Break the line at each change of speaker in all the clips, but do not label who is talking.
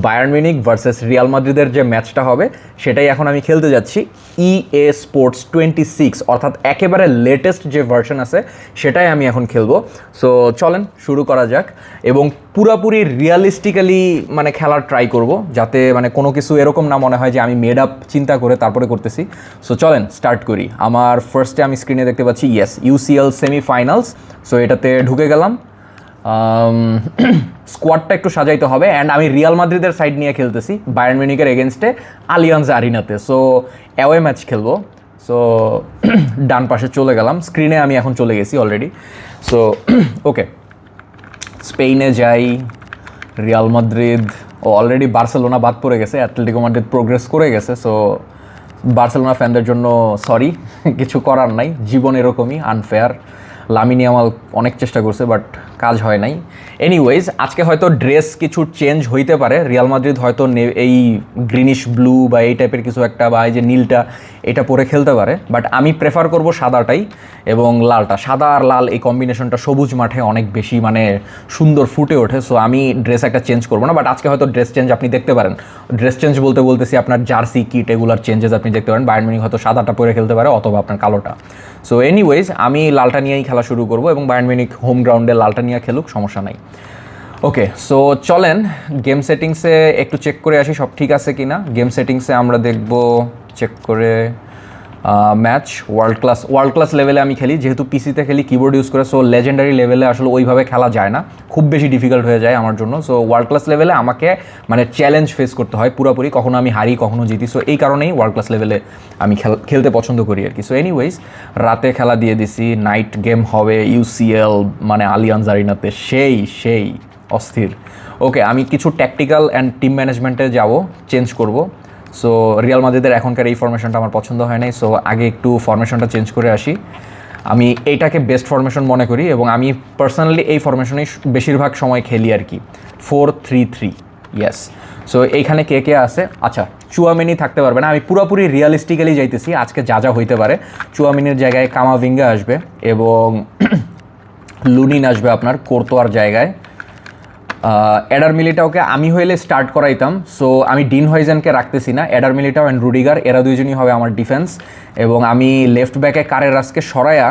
Bayern Munich versus Real মাদ্রিদের যে ম্যাচটা হবে সেটাই এখন আমি খেলতে যাচ্ছি। EA স্পোর্টস 26 অর্থাৎ একেবারে লেটেস্ট যে ভার্সন আছে সেটাই আমি এখন খেলবো। সো চলেন শুরু করা যাক, এবং পুরাপুরি রিয়ালিস্টিক্যালি মানে খেলার ট্রাই করব, যাতে মানে কোনো কিছু এরকম না মনে হয় যে আমি মেড আপ চিন্তা করে তারপরে করতেছি। সো চলেন স্টার্ট করি। আমার ফার্স্টে আমি স্ক্রিনে দেখতে পাচ্ছি UCL সেমিফাইনালস। সো এটাতে ঢুকে গেলাম। স্কোয়াডটা একটু সাজাইতে হবে, অ্যান্ড আমি রিয়াল মাদ্রিদের সাইড নিয়ে খেলতেছি বায়ার্ন মিউনিখের এগেনস্টে আলিয়ান্জ আরিনাতে। সো অ্যাওয়ে ম্যাচ খেলবো। সো ডান পাশে চলে গেলাম, স্ক্রিনে আমি এখন চলে গেছি অলরেডি। সো ওকে, স্পেনে যাই। রিয়াল মাদ্রিদ অলরেডি বার্সেলোনা বাদ পড়ে গেছে, অ্যাটলেটিকো মাদ্রিদ প্রোগ্রেস করে গেছে। সো বার্সেলোনা ফ্যানদের জন্য সরি, কিছু করার নাই, জীবন এরকমই আনফেয়ার। লামিন ইয়ামাল অনেক চেষ্টা করছে বাট কাজ হয় নাই। এনিওয়েজ, আজকে হয়তো ড্রেস কিছু চেঞ্জ হইতে পারে। রিয়াল মাদ্রিদ হয়তো এই গ্রিনিশ ব্লু বা এই টাইপের কিছু একটা, বা এই যে নীলটা, এটা পরে খেলতে পারে, বাট আমি প্রেফার করব সাদাটাই এবং লালটা। সাদা আর লাল এই কম্বিনেশনটা সবুজ মাঠে অনেক বেশি মানে সুন্দর ফুটে ওঠে। সো আমি ড্রেস একটা চেঞ্জ করবো না, বাট আজকে হয়তো ড্রেস চেঞ্জ আপনি দেখতে পারেন। ড্রেস চেঞ্জ বলতেছি আপনার জার্সি কিট এগুলার চেঞ্জেস আপনি দেখতে পারেন। বায়ার্ন মিউনিখ হয়তো সাদাটা পরে খেলতে পারে অথবা আপনার কালোটা। সো এনিওয়েজ, আমি লালটা নিয়েই খেলা শুরু করবো এবং বায়ার্ন মিউনিখ হোম গ্রাউন্ডে লালটা নিয়ে খেলুক, সমস্যা নাই। ওকে, সো চলেন গেম সেটিংসে একটু চেক করে আসি সব ঠিক আছে কি না। গেম সেটিংসে আমরা দেখব, চেক করে ম্যাচ ওয়ার্ল্ড ক্লাস লেভেলে আমি খেলি, যেহেতু পিসিতে খেলি কিবোর্ড ইউজ করে। সো লেজেন্ডারি লেভেলে আসলে ওইভাবে খেলা যায় না, খুব বেশি ডিফিকাল্ট হয়ে যায় আমার জন্য। সো ওয়ার্ল্ড ক্লাস লেভেলে আমাকে মানে চ্যালেঞ্জ ফেস করতে হয় পুরোপুরি, কখনো আমি হারি কখনো জিতি। সো এই কারণেই ওয়ার্ল্ড ক্লাস লেভেলে আমি খেলতে পছন্দ করি আর কি। সো এনিওয়েজ, রাতে খেলা দিয়ে দিছি, নাইট গেম হবে UCL মানে আলিয়ান্জ আরিনাতে, সেই অস্থির। ওকে, আমি কিছু ট্যাকটিক্যাল অ্যান্ড টিম ম্যানেজমেন্টে যাব, চেঞ্জ করব। সো রিয়াল মাদ্রিদের এখনকার এই ফরমেশনটা আমার পছন্দ হয় নাই। সো আগে একটু ফরমেশনটা চেঞ্জ করে আসি। আমি এইটাকে বেস্ট ফরমেশন মনে করি এবং আমি পার্সোনালি এই ফরমেশনেই বেশিরভাগ সময় খেলি আর কি, 4-3-3। ইয়েস। সো এইখানে কে কে আছে? আচ্ছা, চুয়ামিনি থাকতে পারবে না, আমি পুরোপুরি রিয়ালিস্টিক্যালি যাইতেছি আজকে, যা যা হইতে পারে। চুয়ামিনির জায়গায় কামাভিঙ্গা আসবে এবং লুনিন আসবে আপনার কোর্তোয়ার জায়গায়। এডার মিলিটাওকে আমি হইলে স্টার্ট করাইতাম। সো আমি ডিন হয়জেনকে রাখতেছি না, এডার মিলিটাও অ্যান্ড রুডিগার এরা দুইজনই হবে আমার ডিফেন্স। এবং আমি লেফট ব্যাকে কারেরাসকে সরাইয়া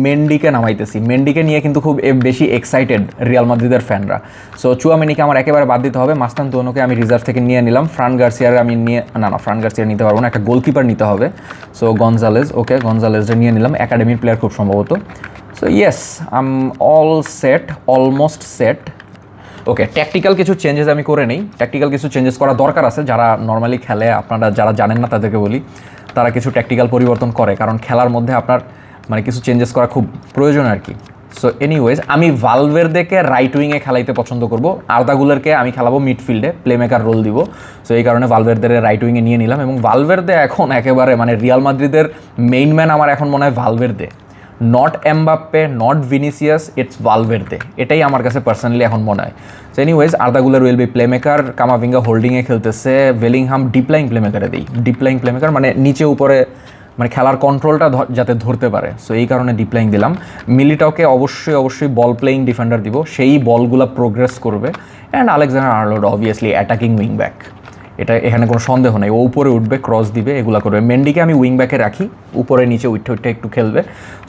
মেন্ডিকে নামাইতেছি। মেন্ডিকে নিয়ে কিন্তু খুব বেশি এক্সাইটেড রিয়াল মাদ্রিদের ফ্যানরা। সো চুয়ামিনিকে আমার একেবারে বাদ দিতে হবে। মাস্তান তুনোকে আমি রিজার্ভ থেকে নিয়ে নিলাম। ফ্রান গার্সিয়ার আমি ফ্রান গার্সিয়ার নিতে পারবো না, একটা গোলকিপার নিতে হবে। সো গনজালেজ, ওকে গনজালেজটা নিয়ে নিলাম, একাডেমির প্লেয়ার খুব সম্ভবত। So yes, I am almost set. Okay, tactical কিছু চেঞ্জেস আমি করে নিই। ট্যাকটিক্যাল কিছু চেঞ্জেস করা দরকার আছে, যারা নর্মালি খেলে, আপনারা যারা জানেন না তাদেরকে বলি, তারা কিছু ট্যাকটিক্যাল পরিবর্তন করে, কারণ খেলার মধ্যে আপনার মানে কিছু চেঞ্জেস করা খুব প্রয়োজন আর কি। সো এনিওয়েজ, আমি ভালভের্দেকে রাইট উইংয়ে খেলাইতে পছন্দ করব, আর্দা গুলারকে আমি খেলাবো মিডফিল্ডে, প্লেমেকার রোল দিব। সো এই কারণে ভালভের্দের রাইট উইংয়ে নিয়ে নিলাম। এবং ভালভের্দে এখন একেবারে মানে রিয়াল মাদ্রিদের মেইন ম্যান আমার এখন মনে হয় Valverde, not Mbappe, not Vinicius, it's Valverde, এটাই আমার কাছে পার্সোনালি এখন মনে হয়। সো এনিওয়েজ, আর্দা গুলার উইল বি প্লেমেকার, কামাভিঙ্গা হোল্ডিংয়ে খেলতেছে, বেলিংহাম ডিপ্লাইং প্লেমেকারে দিই। ডিপ্লাইং প্লেমেকার মানে নিচে উপরে মানে খেলার কন্ট্রোলটা যাতে ধরতে পারে। সো এই কারণে ডিপ্লাইং দিলাম। মিলিটাওকে অবশ্যই বল প্লেয়িং ডিফেন্ডার দিব, সেই বলগুলো প্রোগ্রেস করবে। And Alexander Arnold obviously attacking wing back, এটা এখানে কোনো সন্দেহ নেই, ও উপরে উঠবে, ক্রস দিবে, এগুলো করবে। মেন্ডিকে আমি উইং ব্যাকে রাখি, উপরে নিচে উঠে একটু খেলবে।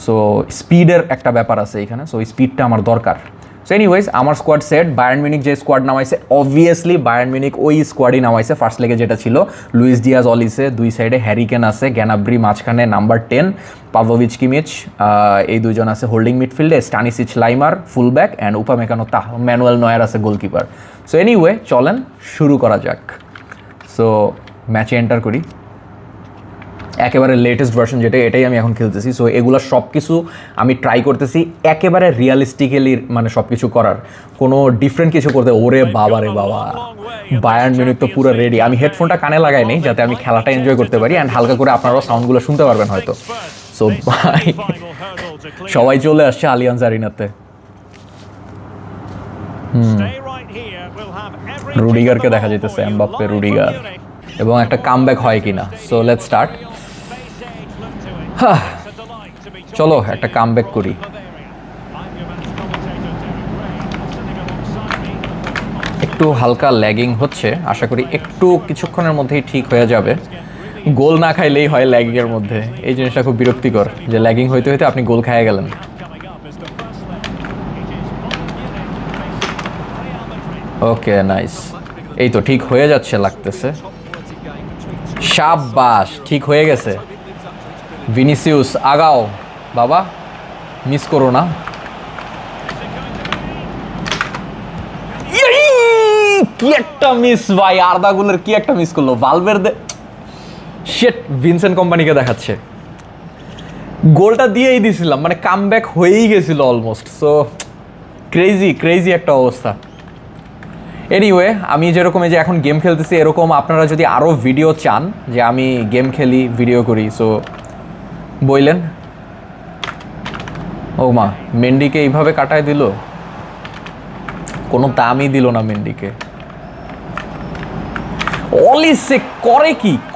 সো স্পিডের একটা ব্যাপার আছে এখানে, সো স্পিডটা আমার দরকার। সো এনিওয়েজ, আমার স্কোয়াড সেট। বায়ার্ন মিউনিখ যে স্কোয়াড নামাইছে, অবভিয়াসলি বায়ার্ন মিউনিখ ওই স্কোয়াডই নামাইছে ফার্স্ট লেগে যেটা ছিল। লুইস ডিয়াজ অলিসে, দুই সাইডে হ্যারিকেন আছে, গ্যানাব্রি মাঝখানে নাম্বার 10, পাভলোভিচ কিমিচ, এই দুজন আছে হোল্ডিং মিডফিল্ডে, Stanisic Laimer full back, and Upamecano Manuel Neuer আছে গোলকিপার। সো এনিওয়ে, চলেন শুরু করা যাক। সো ম্যাচে এন্টার করি, একেবারে লেটেস্ট ভার্সন যেটা, এটাই আমি এখন খেলতেছি। সো এগুলো সব কিছু আমি ট্রাই করতেছি একেবারে রিয়ালিস্টিক্যালি, মানে সব কিছু করার, কোনো ডিফারেন্ট কিছু করতে। ওরে বাবা রে বাবা, বায়ার্ন মিউনিখ তো পুরো রেডি। আমি হেডফোনটা কানে লাগাই নেই যাতে আমি খেলাটা এনজয় করতে পারি, অ্যান্ড হালকা করে আপনারাও সাউন্ডগুলো শুনতে পারবেন হয়তো। সো ভাই, সবাই চলে আসছে আলিয়ান্জ আরিনাতে। রুডিগারকে দেখা যেতেছে, এমবাপ্পে, রুডিগার, এবং একটা কামব্যাক হয় কিনা। So let's start. চলো একটা কামব্যাক করি। একটু একটু হালকা ল্যাগিং হচ্ছে, আশা করি একটু কিছুক্ষণের মধ্যেই ঠিক হয়ে যাবে। গোল না খাইলেই হয় ল্যাগিংয়ের মধ্যে, এই জিনিসটা খুব বিরক্তিকর যে ল্যাগিং হইতে হইতে আপনি গোল খাইয়ে গেলেন। ওকে নাইস, এই তো ঠিক হয়ে যাচ্ছে লাগতেছে। শাবাশ, ঠিক হয়ে গেছে। ভিনিসিউস আগাও বাবা, মিস করো না। কি একটা মিস ভাই, আর্দা গুলের কি একটা মিস করলো ভালভের্দে। শিট, ভিনসেন্ট কম্পানিকে দেখাচ্ছে। গোলটা দিয়েই দিছিলাম, মানে কামব্যাক হয়েই গেছিল অলমোস্ট। সো ক্রেজি একটা অবস্থা। এনিওয়ে, আমি যেরকম এই যে এখন গেম খেলতেছি, এরকম আপনারা যদি আরও ভিডিও চান যে আমি গেম খেলি ভিডিও করি, সো বললেন। ও মা, মেন্ডিকে এইভাবে কাটায় দিল, কোনো দামই দিল না মেন্ডিকে। অলিসে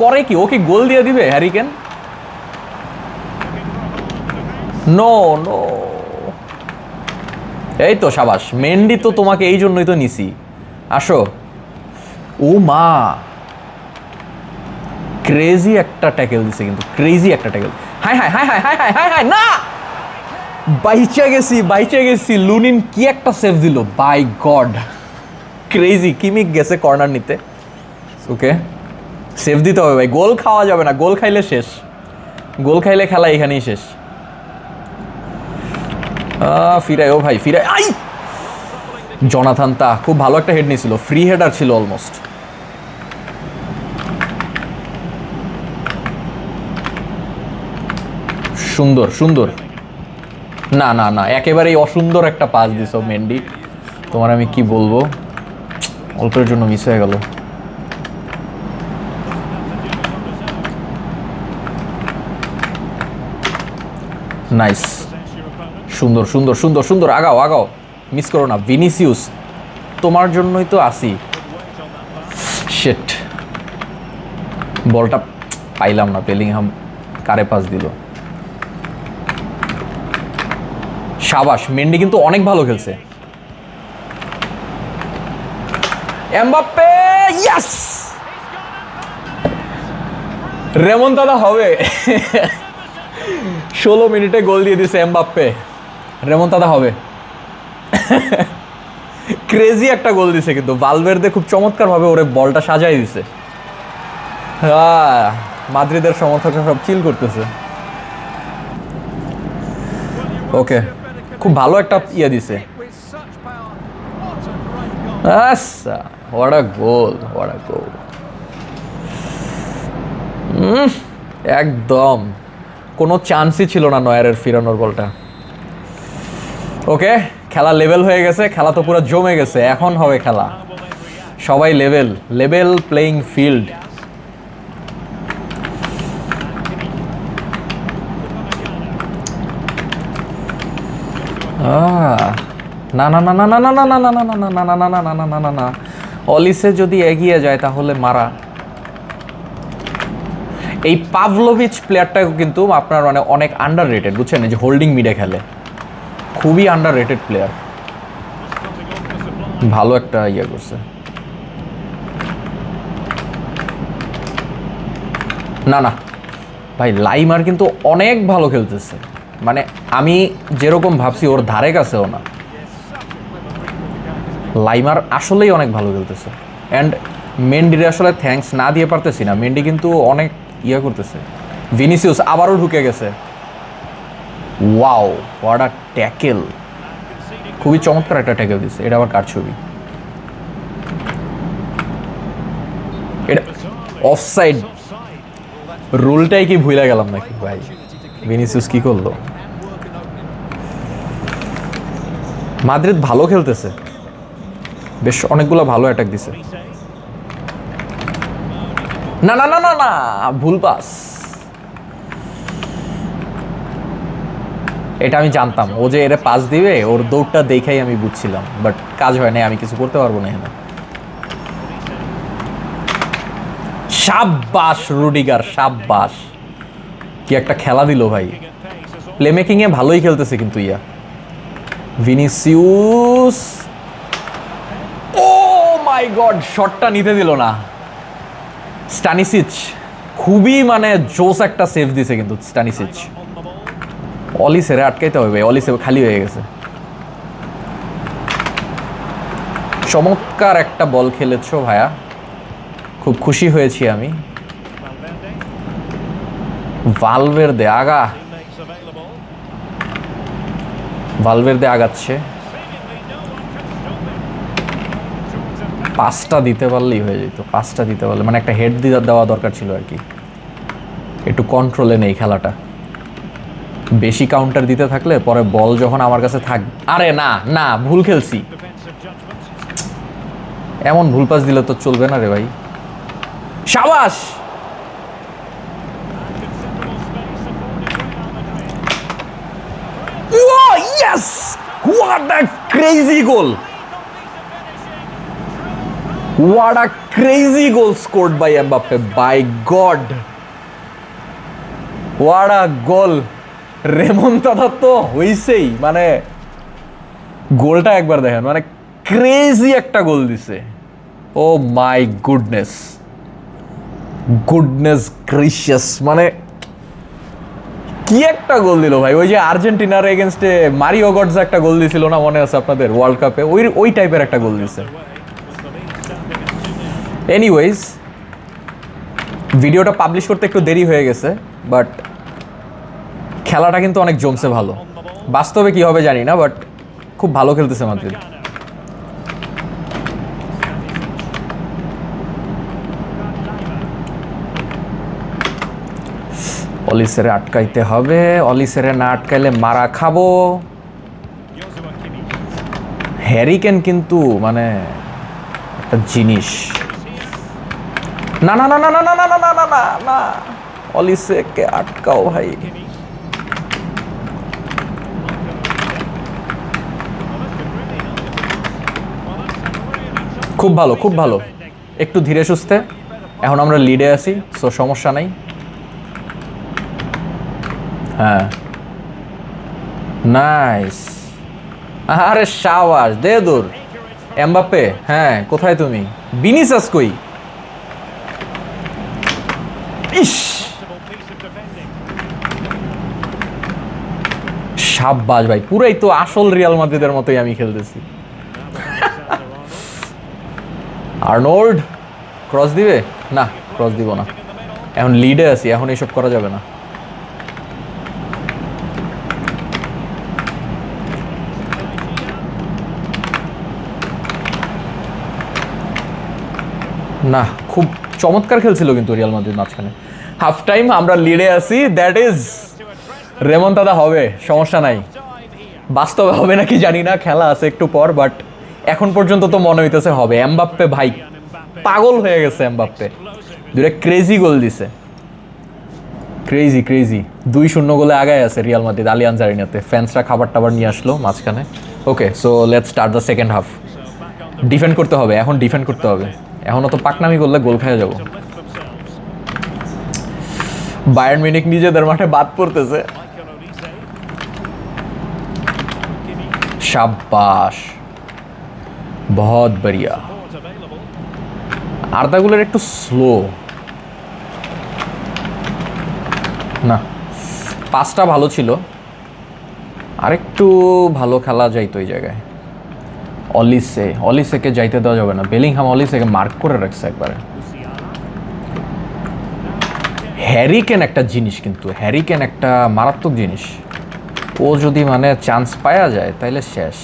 করে কি ওকে গোল দিয়ে দিবে হ্যারিকেন? নো, এই তো সাবাস মেন্ডি, তো তোমাকে এই জন্যই তো নিছি, আসো। ও মা, ক্রেজি একটা ট্যাকেল দিছে কিন্তু, ক্রেজি একটা ট্যাকেল। হাই না, বাইচে গেছি। লুনিন কি একটা সেভ দিল, বাই গড ক্রেজি। কিমিক গেছে কর্নার নিতে, ওকে সেভ দিতে হবে ভাই, গোল খাওয়া যাবে না, গোল খাইলে শেষ, গোল খাইলে খেলা এখানেই শেষ। ফিরাই ও ভাই ফিরাই। আই, জনাথান তা খুব ভালো একটা হেড নিয়েছিল, ফ্রি হেডার ছিল অলমোস্ট। সুন্দর। না, একেবারেই অসুন্দর একটা পাস দিছো মেন্ডি, তোমার আমি কি বলবো, অল্পের জন্য মিস হয়ে গেল। নাইস, সুন্দর, আগাও, মিস করো না। ভিনিসিউস, তোমার জন্যই তো আসি। শিট, বলটা পাইলাম না। বেলিংহাম কারে পাস দিল। শাবাশ, মেন্ডি কিন্তু অনেক ভালো খেলছে। এমবাপ্পে, ইয়েস, রেমন্তাদা হবে। 16 মিনিটে গোল দিয়ে দিছে এমবাপ্পে, রেমন্তাদা হবে। ক্রেজি একটা গোল দিছে কিন্তু, ভালভের্দে খুব চমৎকারভাবে ওরে বলটা সাজাই দিছে। মাদ্রিদের সমর্থকরা সব চিল করতেছে। ওকে, খুব ভালো একটা ইয়ে দিছে। আচ্ছা, হোয়াট আ গোল। একদম কোনো চান্সই ছিল না নয়ারের ফিরানোর বলটা। ওকে, খেলা লেভেল হয়ে গেছে, খেলা তো পুরো জমে গেছে, এখন হবে খেলা। সবাই লেভেল প্লেইং ফিল্ড। না, অলিসে যদি এগিয়ে যায় তাহলে মারা। এই পাভলোভিচ প্লেয়ারটাও কিন্তু আপনার মানে অনেক আন্ডার রেটেড, বুঝছেন, এই যে হোল্ডিং মিডে খেলে, খুবই আন্ডার রেটেড প্লেয়ার, ভালো একটা ইয়ে করছে। না ভাই, লাইমার কিন্তু অনেক ভালো খেলতেছে, মানে আমি যেরকম ভাবছি ওর ধারে কাছেও না। লাইমার আসলেই অনেক ভালো খেলতেছে, অ্যান্ড মেন্ডিরে আসলে থ্যাঙ্কস না দিয়ে পারতেছি না, মেন্ডি কিন্তু অনেক ইয়ে করতেছে। ভিনিসিউস আবারও ঢুকে গেছে, ওয়াও, হোয়াট আ ট্যাকেল, খুবই চমৎকার একটা ট্যাকেল দিচ্ছে। এটা আবার কার ছবি? এটা অফসাইড, রুলটাই কি ভুলে গেলাম নাকি ভাই? ভিনিসিউস কি করলো? মাদ্রিদ ভালো খেলতেছে, বেশ অনেকগুলো ভালো অ্যাটাক দিছে। না, ভুল পাস। এটা আমি জানতাম ও যে এরা পাস দিবে, ওর দৌড়টা দেখেই আমি বুঝছিলাম, বাট কাজ হয় না, আমি কিছু করতে পারবো না এখানে। শাবাশ রুডিগার, শাবাশ, কি একটা খেলা দিল ভাই, প্লে মেকিং এ ভালোই খেলতেছে কিন্তু ইয়া ভিনিসিউস। ও মাই গড, শটটা নিতে দিল না। স্টানিসিচ খুবই মানে জোস একটা সেভ দিছে কিন্তু স্টানিসিচ। অলিসেরে আটকাইতে হবে ভাই, অলিসে খালি হয়ে গেছে। চমৎকার একটা বল খেলেছো ভাইয়া, খুব খুশি হয়েছি আমি। ভালভের্দে আগা, ভালভের্দে আগাচ্ছে। পাঁচটা দিতে পারলেই হয়ে যেত, পাঁচটা দিতে পারলে মানে একটা হেড দেওয়া দরকার ছিল আর কি। একটু কন্ট্রোলে নেই খেলাটা, বেশি কাউন্টার দিতে থাকলে পরে বল যখন আমার কাছে থাক। আরে না না, ভুল খেলছি। এমন ভুল পাস দিলে তো চলবে না রে ভাই। শাবাশ, yes, what a crazy goal, what a crazy goal scored by Mbappe, by God what a goal. রেমন্তাদা তো হইছেই, মানে গোলটা একবার দেখেন, মানে ক্রেজি একটা গোল দিছে। ও মাই গুডনেস, গুডনেস গ্রেসিয়াস, মানে কি একটা গোল দিল ভাই। ওই যে আর্জেন্টিনার এগেনস্টে মারিও গডজা একটা গোল দিছিল না, মনে আছে আপনাদের ওয়ার্ল্ড কাপে? ওই টাইপের একটা গোল দিছে। এনিওয়েজ, ভিডিওটা পাবলিশ করতে একটু দেরি হয়ে গেছে, বাট খেলাটা কিন্তু অনেক জমছে ভালো। বাস্তবে কি হবে জানি না, বাট খুব ভালো খেলতেছে মাদ্রিদ। অলিসেরে আটকাইতে হবে, অলিসেরে না আটকাইলে মারা খাবো। হ্যারি কেন কিন্তু মানে একটা জিনিস। না না না না না না না না না না না, অলিসেকে আটকাও ভাই। খুব ভালো, খুব ভালো, একটু ধীরে সুস্থে। এখন আমরা লিডে আছি, সো সমস্যা নাই। হ্যাঁ, নাইস। আরে শাবাশ, দে দূর এমবাপ্পে। হ্যাঁ, কোথায় তুমি? ভিনিসিয়াস কই? ইস, শাবাশ ভাই, পুরাই তো আসল রিয়াল মাদ্রিদের মতোই আমি খেলতেছি। আর্নল্ড ক্রস দিবে না? ক্রস দিব না, এখন লিডে আছি, এখন এসব করা যাবে না। না, খুব চমৎকার খেলছিল কিন্তু রিয়াল মাদ্রিদ মাঝখানে। হাফ টাইম আমরা লিডে আছি, দ্যাট ইজ রেমন্তাদা হবে, সমস্যা নাই। বাস্তবে হবে নাকি জানি না, খেলা আছে একটু পর, বাট এখন পর্যন্ত তো মনে হইতেছে হবে। এমবাপ্পে ভাই পাগল হয়ে গেছে, এমবাপ্পে দুইটা ক্রেজি গোল দিছে, ক্রেজি ক্রেজি। 2-0 গোলে আগায় আছে রিয়াল মাদ্রিদ আলিয়ানজ আরিনাতে। ফ্যান্সরা খাবার টাবার নিয়ে আসলো মাঝখানে। Okay, so let's start the second half. Defend করতে হবে, এখন ডিফেন্ড করতে হবে। এখনও তো পাকনামি করলে গোল খেয়ে যাব। বায়ার্ন মিউনিখ নিজেদের মাঠে বাদ পড়তেছে। শাবাশ, বহুত বড়িয়া। আর্দাগুলের একটু স্লো না, পাসটা ভালো ছিল, আরেকটু ভালো খেলা যাইতো এই জায়গায়। অলিসেকে যাইতে দেওয়া যাবে না। বেলিংহাম অলিসেকে মার্ক করে রাখছে একবারে। হ্যারি কেন একটা জিনিস, কিন্তু হ্যারি কেন একটা মারাত্মক জিনিস। ও যদি মানে চান্স পাওয়া যায় তাইলে শেষ।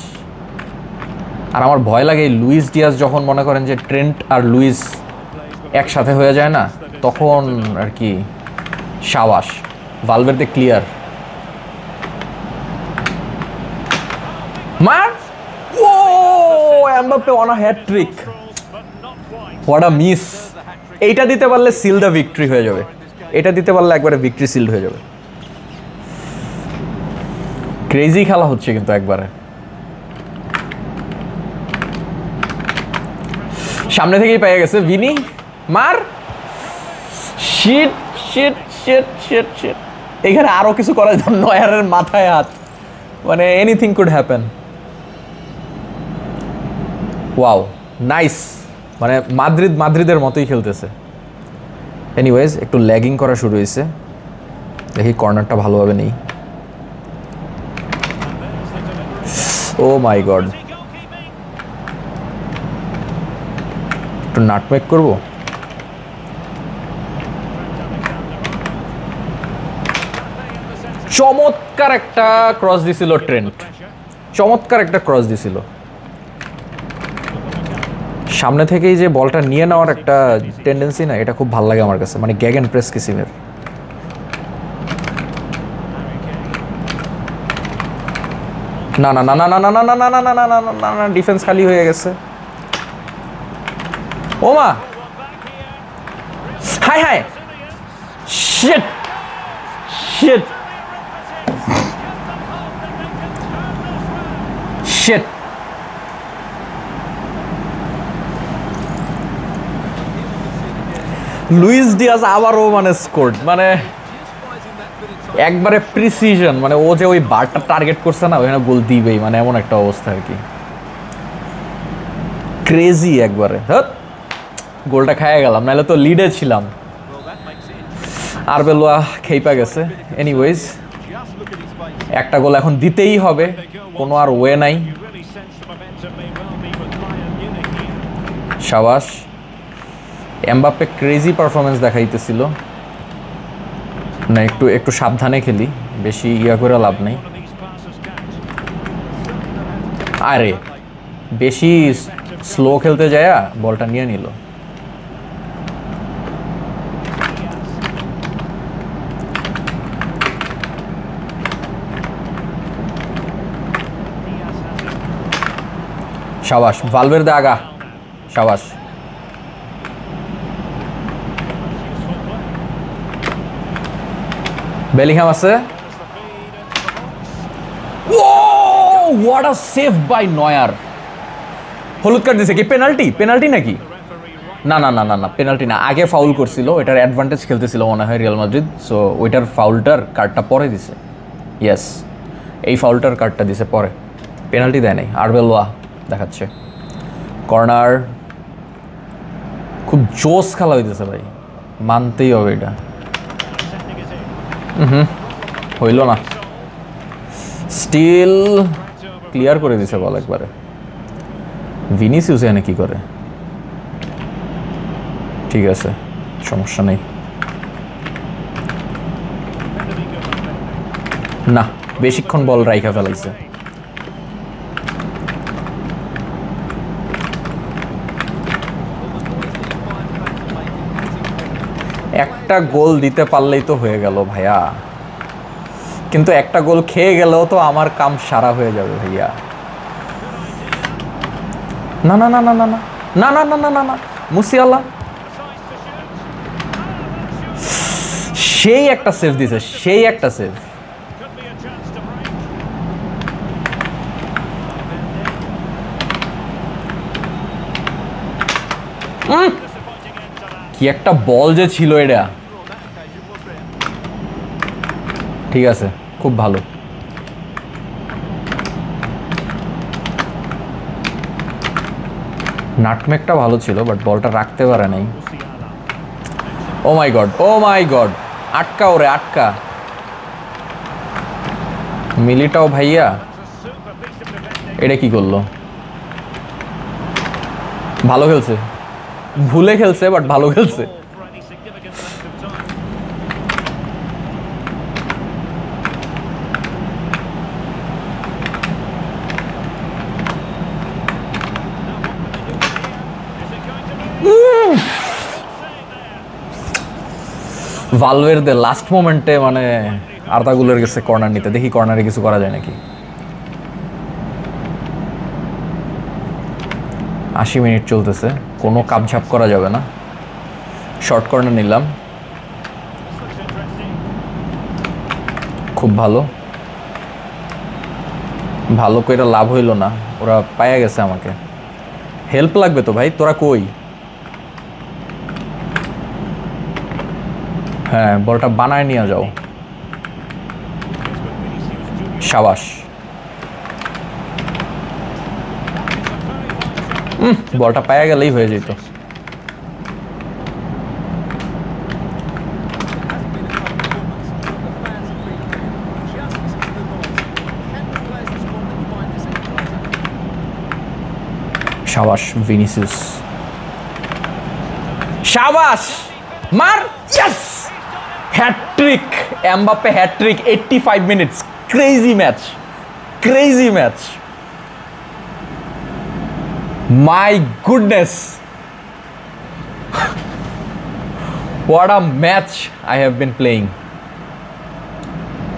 আর আমার ভয় লাগে লুইস ডিয়াজ যখন মনে করেন যে ট্রেন্ট আর লুইস একসাথে হয়ে যায় না, তখন আর কি। শাবাশ, ভালভের্দে ক্লিয়ার, মার। Oh Mbappe on a hat trick, what a miss. এইটা দিতে পারলে সিল দ্য ভিক্টরি হয়ে যাবে, এটা দিতে পারলে একবারে ভিক্টরি সিল হয়ে যাবে। ক্রেজি খেলা হচ্ছে কিন্তু একবারে। সামনে থেকেই পেয়ে গেছে ভিনি, মার। Sheet shit shit shit sheet, এখানে আরো কিছু করা যেত। নয়ারের মাথায় হাত, মানে anything could happen. Wow, nice মানে মাদ্রিদের মতোই খেলতেছে। এনিওয়েজ একটু ল্যাগিং করা শুরু হয়েছে, দেখি কর্নারটা ভালোভাবে নেই। ও মাই গড, একটু নাটমেক করবো। চমৎকার একটা ক্রস দিছিল ট্রেন্ট, চমৎকার একটা ক্রস দিছিল। সামনে থেকেই যে বলটা নিয়ে নেওয়ার একটা টেন্ডেন্সি না, এটা খুব ভালো লাগে আমার কাছে, মানে গ্যাগেন প্রেস কিসিমের। না না না না না না না না না না না না না না, ডিফেন্স খালি হয়ে গেছে। ও মা, হাই হাই, shit shit shit. Luis Diaz আবারও মানে স্কোর্ড, মানে একবারে প্রিসিশন, মানে ও যে ওই বারটা টার্গেট করছে না, ওখানে গোল দিবেই, মানে এমন একটা অবস্থা আর কি, ক্রেজি একবারে। গোলটা খাইয়ে গেলাম, নাহলে তো লিডে ছিলাম। আরবেলোয়া খেইপা গেছে। এনিওয়েজ একটা গোল এখন দিতেই হবে, কোনো আর ওয়ে নাই। শাবাশ, এমবাপ্পে ক্রেজি পারফরমেন্স দেখাইতেছিল না, একটু সাবধানে খেলি, বেশি ইয়া করে লাভ নেই। আরে বেশি স্লো খেলতে যায়, বলটা নিয়ে নিল। শাবাশ, ভালভের্দে আগা, শাবাশ। বেলিংহাম আছে। ও হোয়াট আ সেভ বাই নয়ার। হলুদ কার্ড দিছে কি? পেনাল্টি নাকি? না না না না না, পেনাল্টি না, আগে ফাউল করছিল, এটার অ্যাডভান্টেজ খেলতেছিল মনে হয় রিয়াল মাদ্রিদ, সো ওইটার ফাউলটার কার্ডটা পরে দিছে। ইয়েস, এই ফাউলটার কার্ডটা দিছে পরে, পেনাল্টি দেয় নাই। আরবেলোয়া দেখাচ্ছে কর্নার, খুব জোস খেলা হইতেছে ভাই, মানতেই হবে এটা। হইল না, স্টিল ক্লিয়ার করে দিছে বল একবারে। ভিনিসিয়াস এনে কি করে? ঠিক আছে, সমস্যা নেই। না, বেশিক্ষণ বল রাইখা ফেলাইছে। একটা গোল দিতে পারলেই তো হয়ে গেল ভাইয়া, কিন্তু একটা গোল খেয়ে গেলেও তো আমার কাম সারা হয়ে যাবে ভাইয়া। না না না না না না না না না না না না, মুসিয়ালা সেই একটা সেভ দিছে, সেই একটা সেভ। কি একটা বল যে ছিল এটা। ঠিক আছে, খুব ভালো। নাটমেকটা ভালো ছিল, বাট বলটা রাখতে পারে নাই। ও মাই গড, ও মাই গড, আটকা ওরে আটকা। মিলিটাও ভাইয়া, এটা কি করলো? ভালো খেলছে, ভুলে খেলছে, বাট ভালো খেলছে। ভালভের্দে লাস্ট মোমেন্টে মানে আর্দা গুলের গেছে কর্নার নিতে, দেখি কর্নারে কিছু করা যায় নাকি। 80 মিনিট চলতেছে, কোনো কাপঝাপ করা যাবে না। শর্ট কর্নার নিলাম, খুব ভালো। ভালো করে লাভ হইল না, ওরা পায়া গেছে আমাকে। হেল্প লাগবে তো ভাই, তোরা কই? হ্যাঁ, বলটা বানায় নিয়ে যাও। শাবাশ, বলটা পায়া গেলেই হয়ে যেত। শাবাশ ভিনিসিয়াস, শাবাশ মার, yes hat trick, Mbappe hat trick, 85 minutes, crazy match, crazy match, my goodness, what a match I have been playing.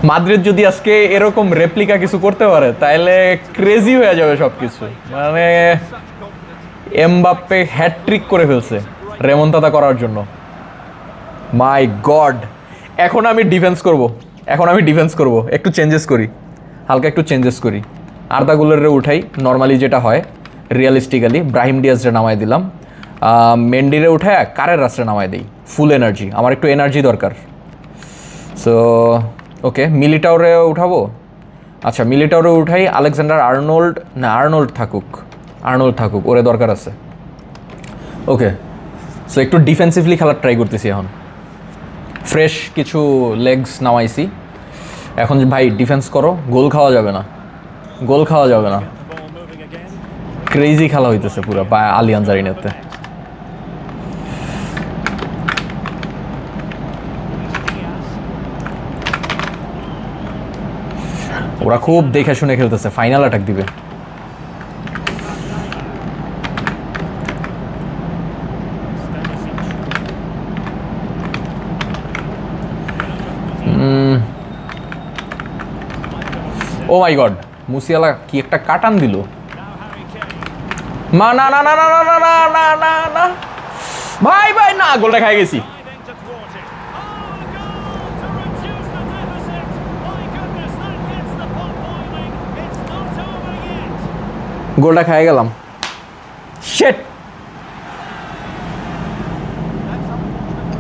Madrid যদি আজকে এরকম রেপ্লিকা কিছু করতে পারে তাহলে ক্রেজি হয়ে যাবে সব কিছু। মানে এমবাপ্পে হ্যাট্রিক করে ফেলছে রেমন্তাদা করার জন্য, মাই গড। এখন আমি ডিফেন্স করব, একটু চেঞ্জেস করি, হালকা একটু চেঞ্জেস করি। আর্দা গুলারে উঠাই নর্মালি যেটা হয় রিয়ালিস্টিক্যালি, ব্রাহিম ডিয়াজরে নামাই দিলাম, মেন্ডিরে উঠায় কারের রাস্তায় নামাই দিই, ফুল এনার্জি, আমার একটু এনার্জি দরকার। সো ওকে, মিলিটাওরে উঠাবো, আচ্ছা মিলিটাওরে উঠাই, আলেকজান্ডার আর্নল্ড, না আর্নল্ড থাকুক, ওরে দরকার আছে। ওকে, সো একটু ডিফেন্সিভলি খেলার ট্রাই করতেছি এখন, ফ্রেশ কিছু লেগস নামাইছি। এখন ভাই ডিফেন্স করো, গোল খাওয়া যাবে না, ক্রেজি খেলা হইতেছে পুরো আলিয়ানজ আরিনাতে। ওরা খুব দেখে শুনে খেলতেছে, ফাইনাল অ্যাটাক দিবে। ও মাই গড, মুসিয়ালা কি একটা কাটান দিল, মা না না না না না না না না না না ভাই না, গোলটা খাই গেছি। গোলটা খাই গেলাম, শিট।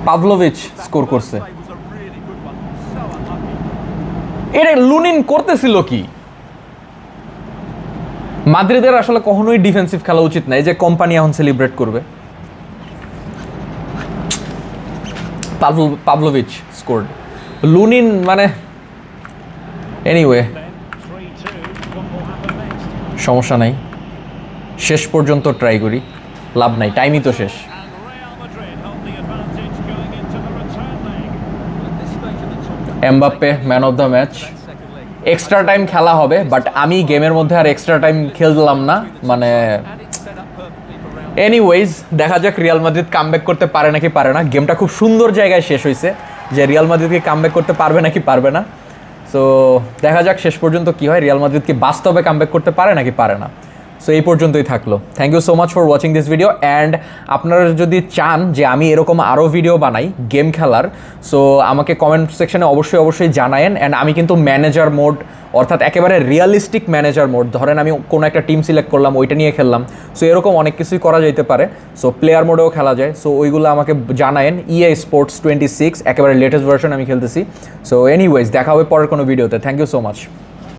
পাভলোভিচ স্কোর করছে। এটা লুনিন করতেছিল কি? মাদ্রিদের আসলে কখনোই ডিফেন্সিভ খেলা উচিত না। এই যে কোম্পানি এখন সেলিব্রেট করবে, পাভলোভিচ স্কোরড, লুনিন মানে এনিওয়ে সমস্যা নাই, শেষ পর্যন্ত ট্রাই করি, লাভ নাই, টাইমই তো শেষ। Mbappe man of the match. Extra time খেলা হবে, বাট আমি গেমের মধ্যে আর এক্সট্রা টাইম খেললাম না, মানে এনিওয়েজ দেখা যাক রিয়াল মাদ্রিদ কামব্যাক করতে পারে নাকি পারে না। গেমটা খুব সুন্দর জায়গায় শেষ হয়েছে, যে রিয়াল মাদ্রিদকে কামব্যাক করতে পারবে নাকি পারবে না। সো দেখা যাক শেষ পর্যন্ত কি হয়, রিয়াল মাদ্রিদ কি বাস্তবে কামব্যাক করতে পারে নাকি পারে না। সো এই পর্যন্তই থাকলো। Thank you so much for watching this video. And আপনারা যদি চান যে আমি এরকম আরও ভিডিও বানাই গেম খেলার, সো আমাকে কমেন্ট সেকশনে অবশ্যই জানায়েন। অ্যান্ড আমি কিন্তু ম্যানেজার মোড, অর্থাৎ একেবারে রিয়ালিস্টিক ম্যানেজার মোড, ধরেন আমি কোনো একটা টিম সিলেক্ট করলাম, ওইটা নিয়ে খেললাম, সো এরকম অনেক কিছুই করা যেতে পারে। সো প্লেয়ার মোডেও খেলা যায়, সো ওইগুলো আমাকে জানায়েন। EA Sports 26 একেবারে লেটেস্ট ভার্সন আমি খেলতেছি। সো এনিওয়েজ দেখা হবে পরের কোনো ভিডিওতে। Thank you so much.